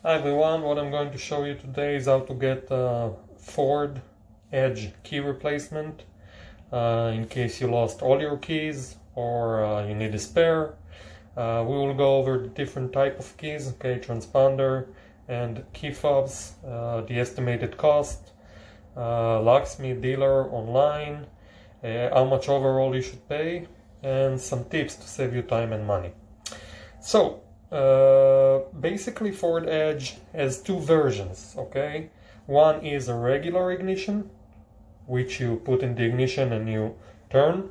Hi everyone, what I'm going to show you today is how to get Ford Edge key replacement in case you lost all your keys or you need a spare. We will go over the different type of keys, okay, transponder and key fobs, the estimated cost, locksmith, dealer, online, how much overall you should pay, and some tips to save you time and money. So basically Ford Edge has two versions, okay? One is a regular ignition, which you put in the ignition and you turn,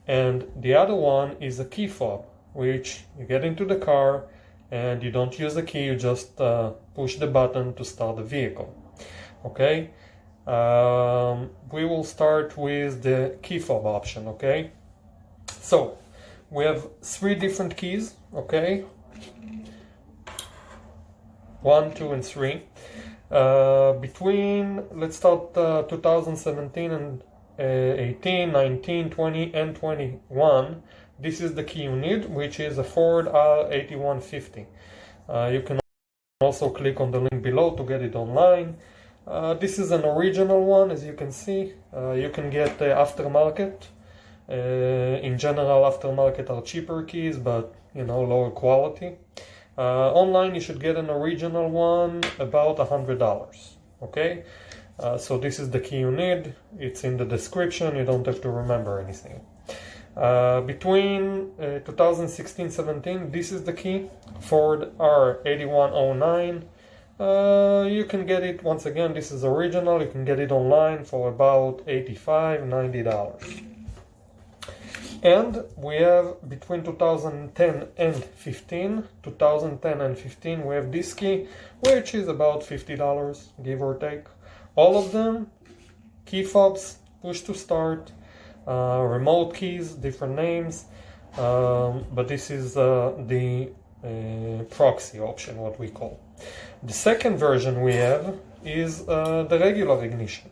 and the other one is a key fob, which you get into the car and you don't use the key, you just push the button to start the vehicle, okay? We will start with the key fob option, okay? So we have three different keys, okay? 1, 2, and 3. Between, let's start 2017 and 18, 19, 20, and 21. This is the key you need, which is a Ford R8150. You can also click on the link below to get it online. This is an original one, as you can see. You can get the aftermarket. In general, aftermarket are cheaper keys, but you know, lower quality. Online you should get an original one about $100, okay? So this is the key you need. It's in the description, you don't have to remember anything. Between 2016-17, this is the key, Ford R8109. You can get it, once again, this is original, you can get it online for about $85–90. And we have between 2010 and 15, we have this key, which is about $50, give or take. All of them, key fobs, push to start, remote keys, different names, but this is the proxy option, what we call. The second version we have is the regular ignition.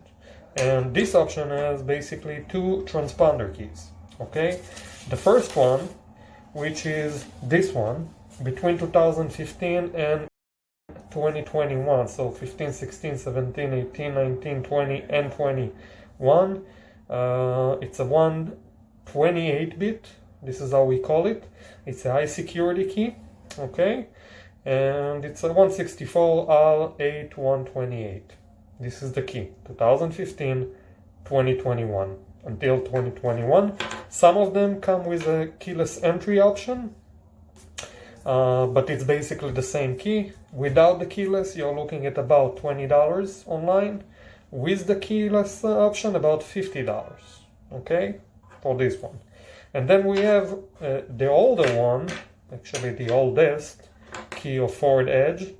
And this option has basically two transponder keys. Okay, the first one, which is this one, between 2015 and 2021, so 15, 16, 17, 18, 19, 20, and 21, it's a 128-bit, this is how we call it, it's a high security key, okay, and it's a 164R8128, this is the key, 2015, 2021. Until 2021. Some of them come with a keyless entry option, but it's basically the same key. Without the keyless, you're looking at about $20 online. With the keyless option, about $50, okay, for this one. And then we have the older one, actually the oldest key of Ford Edge.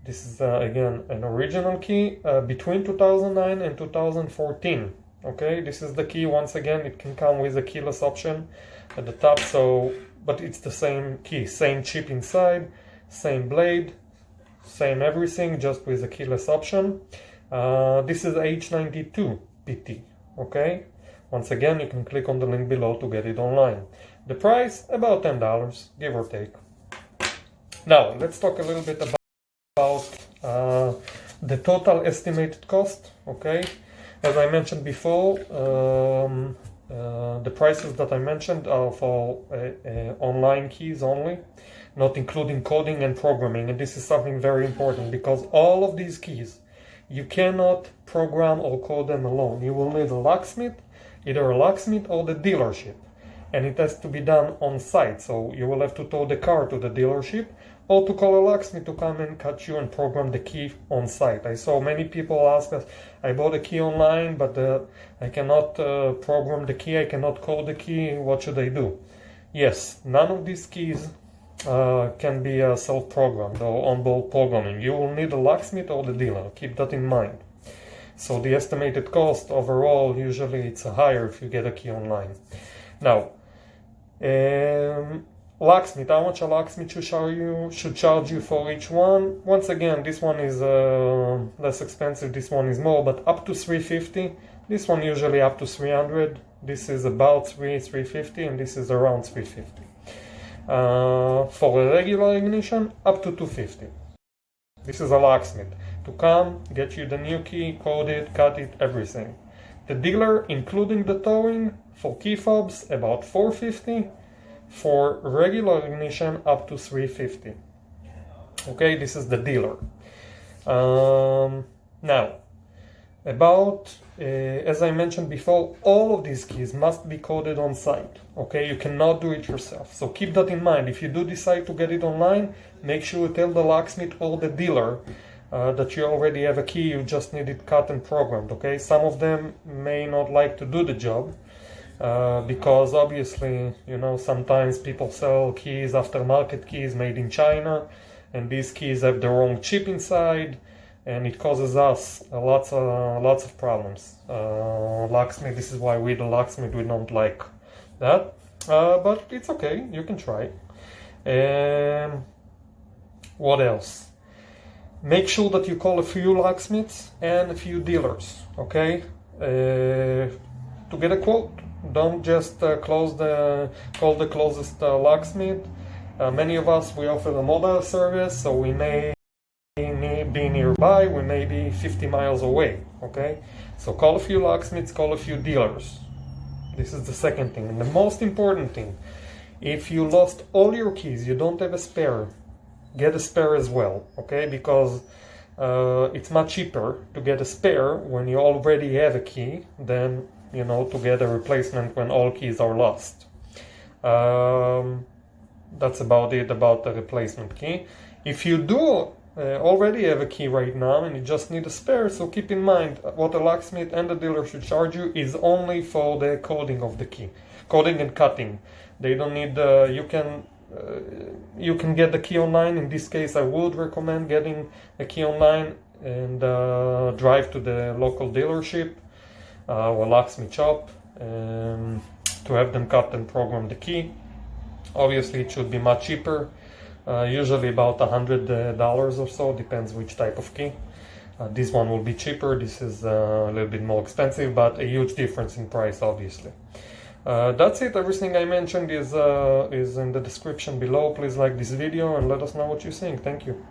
This is again an original key between 2009 and 2014. Okay, this is the key. Once again, it can come with a keyless option at the top, so but it's the same key, same chip inside, same blade, same everything, just with a keyless option. This is H92 PT. Okay, once again, you can click on the link below to get it online. The price about $10, give or take. Now let's talk a little bit about the total estimated cost. Okay. As I mentioned before, the prices that I mentioned are for online keys only, not including coding and programming. And this is something very important because all of these keys, you cannot program or code them alone. You will need a locksmith, either a locksmith or the dealership. And it has to be done on site. So you will have to tow the car to the dealership or to call a locksmith to come and cut you and program the key on site. I saw many people ask us, I bought a key online, but I cannot program the key, I cannot code the key, what should I do? Yes, none of these keys can be self-programmed or onboard programming. You will need a locksmith or the dealer, keep that in mind. So the estimated cost overall, usually it's higher if you get a key online. Now, locksmith, how much a locksmith should charge you for each one? Once again, this one is less expensive, this one is more, but up to $350. This one usually up to $300. This is about $350, and this is around $350. For a regular ignition, up to $250. This is a locksmith to come, get you the new key, code it, cut it, everything. The dealer, including the towing, for key fobs about $450, for regular ignition up to $350. Okay, this is the dealer. Now, about, as I mentioned before, all of these keys must be coded on site. Okay, you cannot do it yourself. So keep that in mind. If you do decide to get it online, make sure you tell the locksmith or the dealer that you already have a key, you just need it cut and programmed. Okay, some of them may not like to do the job because obviously, you know, sometimes people sell keys, aftermarket keys made in China, and these keys have the wrong chip inside, and it causes us lots of problems. Locksmith, this is why we, the locksmith, we don't like that, but it's okay, you can try. What else? Make sure that you call a few locksmiths and a few dealers, okay, to get a quote. Don't just call the closest locksmith. Many of us, we offer a mobile service, so we may be nearby, we may be 50 miles away, okay? So call a few locksmiths, call a few dealers. This is the second thing. And the most important thing, if you lost all your keys, you don't have a spare, get a spare as well, okay? Because it's much cheaper to get a spare when you already have a key than, you know, to get a replacement when all keys are lost. That's about it about the replacement key. If you do already have a key right now and you just need a spare, so keep in mind what the locksmith and the dealer should charge you is only for the coding of the key, coding and cutting. They don't need you can get the key online. In this case, I would recommend getting a key online and drive to the local dealership or locksmith shop to have them cut and program the key. Obviously, it should be much cheaper, usually about $100 or so, depends which type of key. This one will be cheaper, this is a little bit more expensive, but a huge difference in price, obviously. That's it. Everything I mentioned is in the description below. Please like this video and let us know what you think. Thank you.